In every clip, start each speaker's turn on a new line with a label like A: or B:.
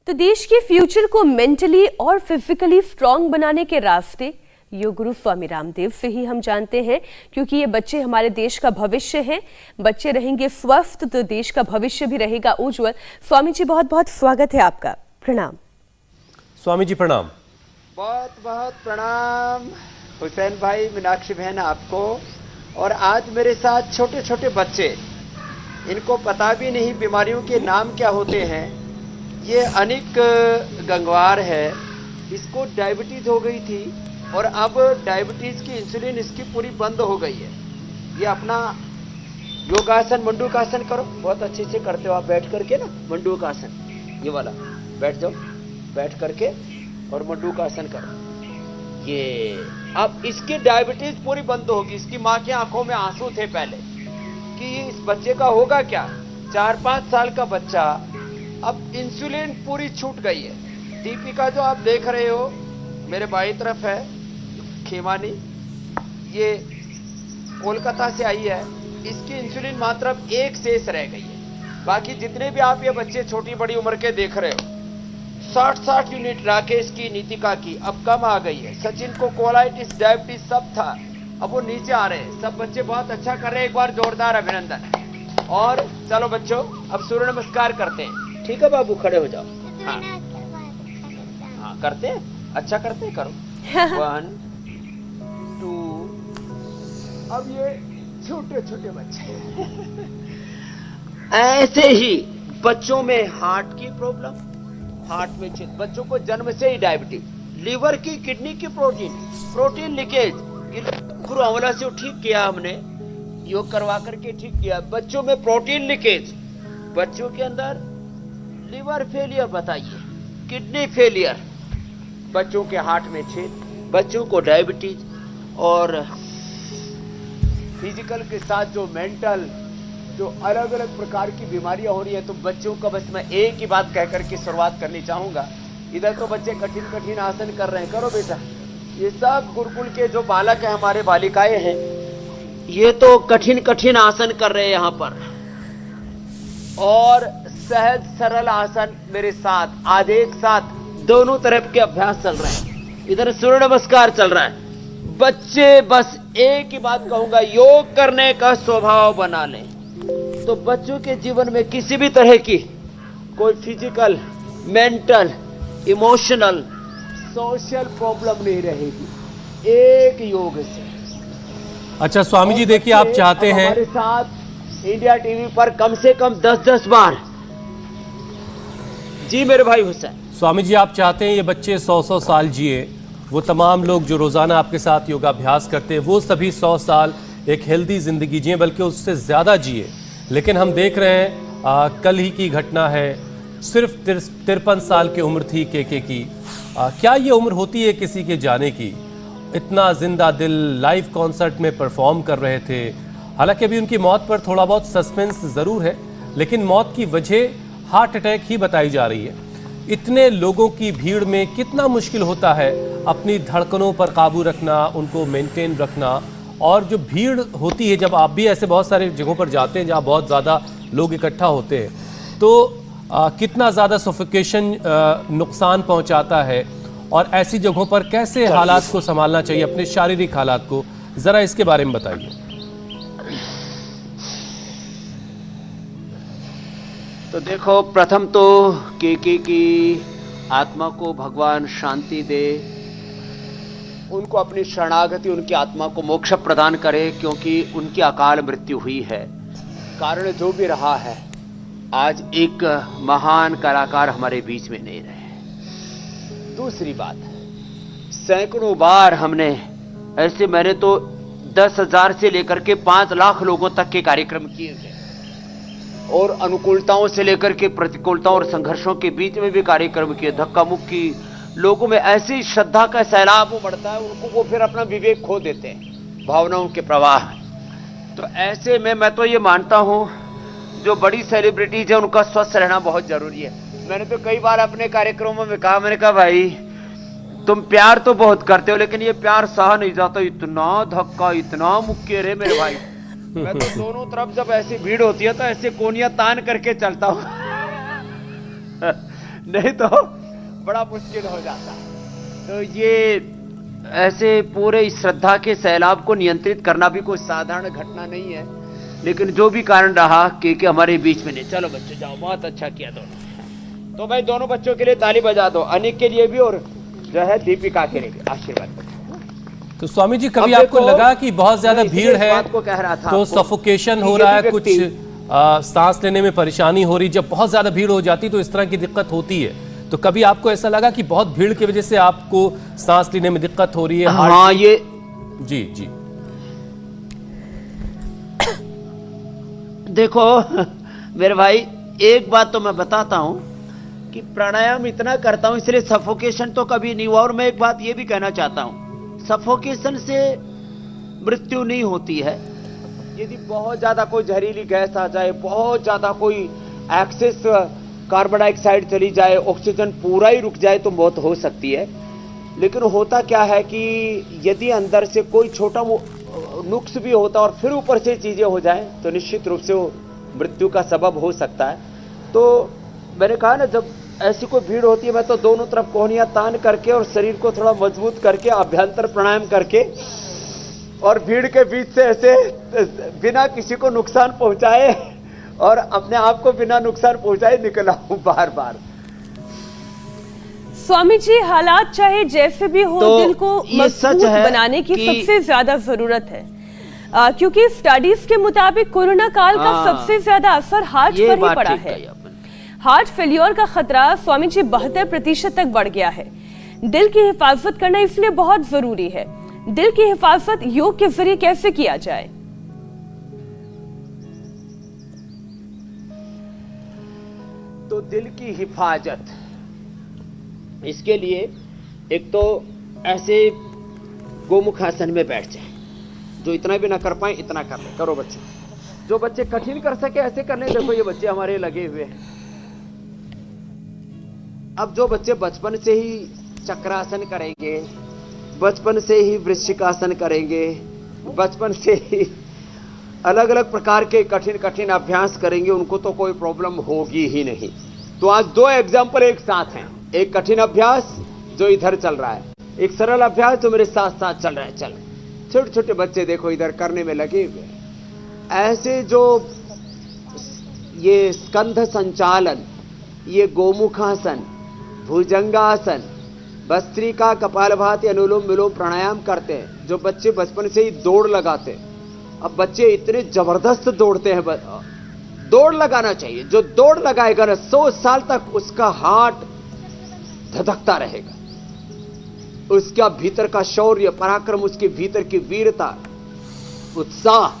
A: तो देश के फ्यूचर को मेंटली और फिजिकली स्ट्रांग बनाने के रास्ते योग गुरु स्वामी रामदेव से ही हम जानते हैं, क्योंकि ये बच्चे हमारे देश का भविष्य हैं। बच्चे रहेंगे स्वस्थ तो देश का भविष्य भी रहेगा उज्जवल। स्वामी जी बहुत बहुत स्वागत है आपका। प्रणाम
B: स्वामी जी। प्रणाम।
C: बहुत बहुत प्रणाम हुसैन भाई, मीनाक्षी बहन आपको। और आज मेरे साथ छोटे छोटे बच्चे, इनको पता भी नहीं बीमारियों के नाम क्या होते हैं। ये अनिक गंगवार है, इसको डायबिटीज हो गई थी और अब डायबिटीज की इंसुलिन इसकी पूरी बंद हो गई है। ये अपना योगासन मंडूकासन करो, बहुत अच्छे से करते हो आप, बैठ करके ना मंडूकासन, ये वाला बैठ जाओ, बैठ करके और मंडूकासन करो। ये अब इसकी डायबिटीज पूरी बंद होगी। इसकी माँ की आंखों में आंसू थे पहले कि इस बच्चे का होगा क्या। 4-5 साल का बच्चा, अब इंसुलिन पूरी छूट गई है। दीपिका जो आप देख रहे हो मेरे बाईं तरफ है, खेमानी, ये कोलकाता से आई है। इसकी इंसुलिन मात्रा 1 शेष रह गई है। बाकी जितने भी आप ये बच्चे छोटी बड़ी उम्र के देख रहे हो, 60 यूनिट राकेश की, नीतिका की अब कम आ गई है। सचिन को कोलाइटिस डायबिटीज सब था, अब वो नीचे आ रहे हैं। सब बच्चे बहुत अच्छा कर रहे हैं, एक बार जोरदार अभिनंदन। और चलो बच्चों, अब सूर्य नमस्कार करते हैं। ठीक है बाबू, खड़े हो जाओ। हाँ करते हैं, अच्छा करते हैं, करो। 1 2। अब ये छोटे छोटे बच्चे ऐसे ही बच्चों में हार्ट की प्रॉब्लम, हार्ट में बच्चों को जन्म से ही डायबिटीज, लीवर की, किडनी की प्रोटीन लीकेज, गुरु अमला से ठीक किया हमने, योग करवा करके ठीक किया। बच्चों में प्रोटीन लीकेज, बच्चों के अंदर लीवर फेलियर, बताइए, किडनी फेलियर, बच्चों के हार्ट में छेद, बच्चों को डायबिटीज, और फिजिकल के साथ जो मेंटल, जो अलग अलग प्रकार की बीमारियां हो रही है। तो बच्चों का बस मैं एक ही बात कह करके शुरुआत करनी चाहूंगा। इधर तो बच्चे कठिन कठिन आसन कर रहे हैं, करो बेटा। ये सब गुरुकुल के जो बालक हैं, हमारे बालिकाएं हैं, ये तो कठिन कठिन आसन कर रहे हैं यहाँ पर। और सहज सरल आसन मेरे साथ आज एक साथ दोनों तरफ के अभ्यास चल रहे हैं। इधर सूर्य नमस्कार चल रहा है। बच्चे बस एक ही बात कहूंगा, योग करने का स्वभाव बना लें तो बच्चों के जीवन में किसी भी तरह की कोई physical, mental, emotional, social problem नहीं रहेगी एक योग से।
B: अच्छा स्वामी जी, देखिए आप चाहते हैं
C: हमारे साथ इंडिया टीवी पर कम से कम 10-10 बार। जी मेरे भाई हुसैन।
B: स्वामी जी, आप चाहते हैं ये बच्चे 100-100 साल जिए। वो तमाम लोग जो रोजाना आपके साथ योगाभ्यास करते हैं, वो सभी 100 साल एक हेल्दी जिंदगी जिए, बल्कि उससे ज्यादा जिए। लेकिन हम देख रहे हैं कल ही की घटना है, सिर्फ 53 साल की उम्र थी के की। क्या ये उम्र होती है किसी के जाने की? इतना जिंदा दिल लाइव कॉन्सर्ट में परफॉर्म कर रहे थे। हालांकि अभी उनकी मौत पर थोड़ा बहुत सस्पेंस ज़रूर है, लेकिन मौत की वजह हार्ट अटैक ही बताई जा रही है। इतने लोगों की भीड़ में कितना मुश्किल होता है अपनी धड़कनों पर काबू रखना, उनको मेंटेन रखना। और जो भीड़ होती है, जब आप भी ऐसे बहुत सारे जगहों पर जाते हैं जहाँ बहुत ज़्यादा लोग इकट्ठा होते हैं, तो कितना ज़्यादा सफोकेशन नुकसान पहुँचाता है। और ऐसी जगहों पर कैसे हालात को संभालना चाहिए, अपने शारीरिक हालात को, ज़रा इसके बारे में बताइए।
C: तो देखो, प्रथम तो के की आत्मा को भगवान शांति दे, उनको अपनी शरणागति, उनकी आत्मा को मोक्ष प्रदान करे, क्योंकि उनकी अकाल मृत्यु हुई है। कारण जो भी रहा है, आज एक महान कलाकार हमारे बीच में नहीं रहे। दूसरी बात, सैकड़ों बार हमने ऐसे, मैंने तो 10,000 से लेकर के 5 लाख लोगों तक के कार्यक्रम किए हैं, और अनुकूलताओं से लेकर के प्रतिकूलताओं और संघर्षों के बीच में भी कार्यक्रम किए। धक्का मुक्की, लोगों में ऐसी श्रद्धा का सैलाब बढ़ता है, उनको वो फिर अपना विवेक खो देते हैं भावनाओं के प्रवाह। तो ऐसे में मैं तो ये मानता हूं, जो बड़ी सेलिब्रिटीज है उनका स्वस्थ रहना बहुत जरूरी है। मैंने तो कई बार अपने कार्यक्रमों में कहा, मैंने कहा भाई तुम प्यार तो बहुत करते हो, लेकिन ये प्यार सहा नहीं जाता, इतना धक्का, इतना मुक्के रे मेरे भाई। मैं तो दोनों तरफ जब ऐसी भीड़ होती है तो ऐसे कोनियां तान करके चलता हूं नहीं तो बड़ा मुश्किल हो जाता। तो ये ऐसे पूरे इस श्रद्धा के सैलाब को नियंत्रित करना भी कोई साधारण घटना नहीं है, लेकिन जो भी कारण रहा कि हमारे बीच में नहीं। चलो बच्चे जाओ, बहुत अच्छा किया दोनों। तो भाई दोनों बच्चों के लिए ताली बजा दो, अनिक के लिए भी और जो है दीपिका के लिए भी। आशीर्वाद।
B: तो स्वामी जी, कभी
C: अब
B: आपको
C: देखो,
B: लगा कि बहुत ज्यादा
C: मैं
B: भीड़
C: इस
B: है
C: बात को कह रहा था
B: तो
C: आपको
B: सफोकेशन
C: कि
B: हो
C: यदि
B: रहा है,
C: व्यक्ति-
B: कुछ सांस लेने में परेशानी हो रही, जब बहुत ज्यादा भीड़ हो जाती तो इस तरह की दिक्कत होती है। तो कभी आपको ऐसा लगा कि बहुत भीड़ की वजह से आपको सांस लेने में दिक्कत हो रही है?
C: हाँ, ये
B: जी जी।
C: देखो मेरे भाई, एक बात तो मैं बताता हूं कि प्राणायाम इतना करता हूं इसलिए सफोकेशन तो कभी नहीं हुआ। और मैं एक बात ये भी कहना चाहता हूं, सफोकेशन से मृत्यु नहीं होती है। यदि बहुत ज्यादा कोई जहरीली गैस आ जाए, बहुत ज्यादा कोई एक्सेस कार्बन डाइऑक्साइड चली जाए, ऑक्सीजन पूरा ही रुक जाए तो मौत हो सकती है। लेकिन होता क्या है कि यदि अंदर से कोई छोटा नुक्स भी होता और फिर ऊपर से चीजें हो जाए तो निश्चित रूप से वो मृत्यु का सबब हो सकता है। तो मैंने कहा ना, जब ऐसी कोई भीड़ होती है मैं तो दोनों तरफ कोहनियां तान करके और शरीर को थोड़ा मजबूत करके अभ्यंतर प्राणायाम करके और भीड़ के बीच से ऐसे बिना किसी को नुकसान पहुंचाए और अपने आप को बिना नुकसान पहुंचाए निकला हूं बार बार।
A: स्वामी जी, हालात चाहे जैसे भी हो,
C: तो
A: दिल को
C: ये सच
A: मजबूत
C: है
A: बनाने की
C: कि-
A: सबसे ज्यादा जरूरत है। क्योंकि स्टडीज के मुताबिक कोरोना काल का
C: हाँ,
A: सबसे ज्यादा असर हार्ट
C: ये
A: पर ही
C: बात
A: पड़ा
C: ठीक
A: है।
C: कही आपने।
A: हार्ट फेल्योर का खतरा स्वामी जी 72% तक बढ़ गया है। दिल की हिफाजत करना इसलिए बहुत जरूरी है। दिल की हिफाजत योग के जरिए कैसे किया जाए?
C: तो दिल की हिफाजत, इसके लिए एक तो ऐसे गोमुखासन में बैठ जाए। जो इतना भी ना कर पाए इतना कर ले, करो बच्चे। जो बच्चे कठिन कर सके ऐसे करने। देखो ये बच्चे हमारे लगे हुए हैं। अब जो बच्चे बचपन से ही चक्रासन करेंगे, बचपन से ही वृश्चिकासन करेंगे, बचपन से ही अलग अलग प्रकार के कठिन कठिन अभ्यास करेंगे, उनको तो कोई प्रॉब्लम होगी ही नहीं। तो आज दो एग्जाम्पल एक साथ हैं। एक कठिन अभ्यास जो इधर चल रहा है, एक सरल अभ्यास जो मेरे साथ साथ चल रहा है। चल, छोटे छोटे बच्चे देखो इधर करने में लगे हुए हैं। ऐसे जो ये स्कंध संचालन, ये गोमुखासन, भुजंगासन, भस्त्रिका, कपालभाति, अनुलोम विलोम प्राणायाम करते हैं, जो बच्चे बचपन से ही दौड़ लगाते हैं। अब बच्चे इतने जबरदस्त दौड़ते हैं। दौड़ लगाना चाहिए। जो दौड़ लगाएगा ना 100 साल तक उसका हार्ट धधकता रहेगा। उसका भीतर का शौर्य पराक्रम, उसके भीतर की वीरता, उत्साह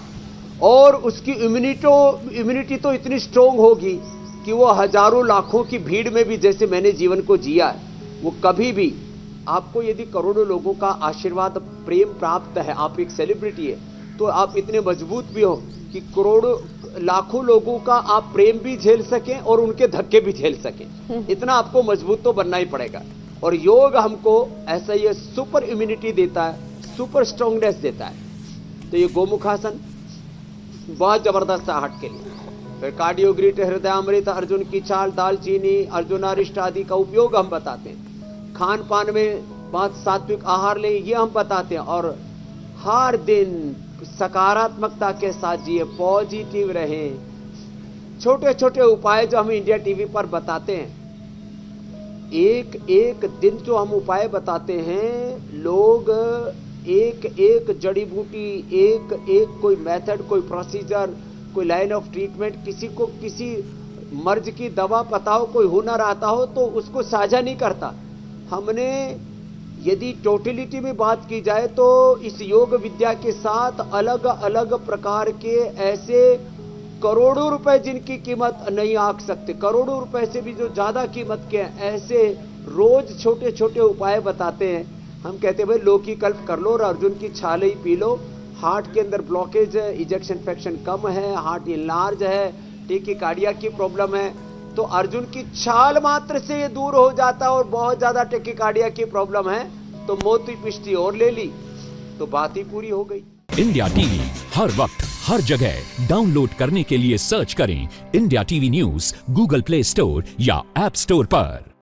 C: और उसकी इम्यूनिटी तो इतनी स्ट्रोंग होगी कि वो हजारों लाखों की भीड़ में भी, जैसे मैंने जीवन को जिया है, वो कभी भी, आपको यदि करोड़ों लोगों का आशीर्वाद प्रेम प्राप्त है, आप एक सेलिब्रिटी है, तो आप इतने मजबूत भी हो कि करोड़ों लाखों लोगों का आप प्रेम भी झेल सकें और उनके धक्के भी झेल सकें। इतना आपको मजबूत तो बनना ही पड़ेगा। और योग हमको ऐसा ये सुपर इम्यूनिटी देता है, सुपर स्ट्रांगनेस देता है। तो ये गोमुखासन बहुत जबरदस्त है हार्ट के लिए। फिर कार्डियोग्रिट, हृदयामृत, अर्जुन की चाल, दालचीनी, अर्जुनारिष्ट आदि का उपयोग हम बताते हैं। खान पान में बहुत सात्विक आहार लें, ये हम बताते हैं। और हर दिन सकारात्मकता के साथ जिए, पॉजिटिव रहें। छोटे छोटे उपाय जो हम इंडिया टीवी पर बताते हैं, एक एक दिन जो हम उपाय बताते हैं, लोग एक एक जड़ी बूटी, एक एक कोई मेथड, कोई प्रोसीजर, कोई लाइन ऑफ ट्रीटमेंट, किसी को किसी मर्ज की दवा पता हो, कोई हुनर आता हो तो उसको साझा नहीं करता। हमने यदि टोटलिटी में बात की जाए तो इस योग विद्या के साथ अलग अलग प्रकार के ऐसे करोड़ों रुपए जिनकी कीमत नहीं आंक सकते, करोड़ों रुपए से भी जो ज्यादा कीमत के हैं, ऐसे रोज छोटे छोटे उपाय बताते हैं। हम कहते हैं भाई लौकी कल्प कर लो और अर्जुन की छाल ही पी लो। हार्ट के अंदर ब्लॉकेज है, इजेक्शन फ्रैक्शन कम है, हार्ट इनलार्ज है, टेकिकार्डिया की प्रॉब्लम है, तो अर्जुन की छाल मात्र से ये दूर हो जाता है। और बहुत ज्यादा टेकिकार्डिया की प्रॉब्लम है तो मोती पिष्टी और ले ली तो बात ही पूरी हो गई।
D: इंडिया टीवी हर वक्त हर जगह डाउनलोड करने के लिए सर्च करें India TV news Google play store या ऐप स्टोर पर।